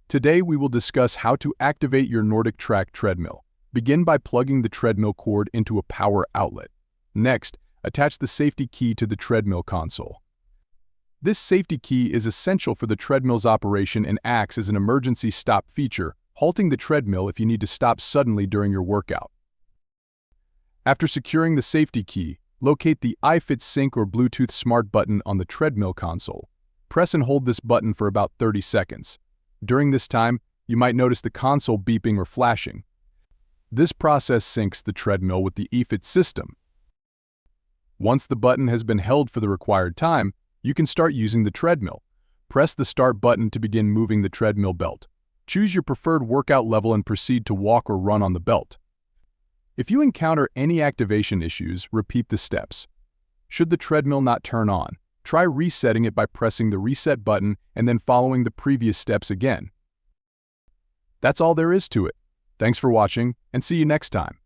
Today we will discuss how to activate your NordicTrack treadmill. Begin by plugging the treadmill cord into a power outlet. Next, attach the safety key to the treadmill console. This safety key is essential for the treadmill's operation and acts as an emergency stop feature, halting the treadmill if you need to stop suddenly during your workout. After securing the safety key, locate the ifit sync or Bluetooth smart button on the treadmill console. Press and hold this button for about 30 seconds. During this time, you might notice the console beeping or flashing. This process syncs the treadmill with the ifit system. Once the button has been held for the required time, you can start using the treadmill. Press the start button to begin moving the treadmill belt. Choose your preferred workout level and proceed to walk or run on the belt. If you encounter any activation issues, repeat the steps. Should the treadmill not turn on, try resetting it by pressing the reset button and then following the previous steps again. That's all there is to it. Thanks for watching, and see you next time.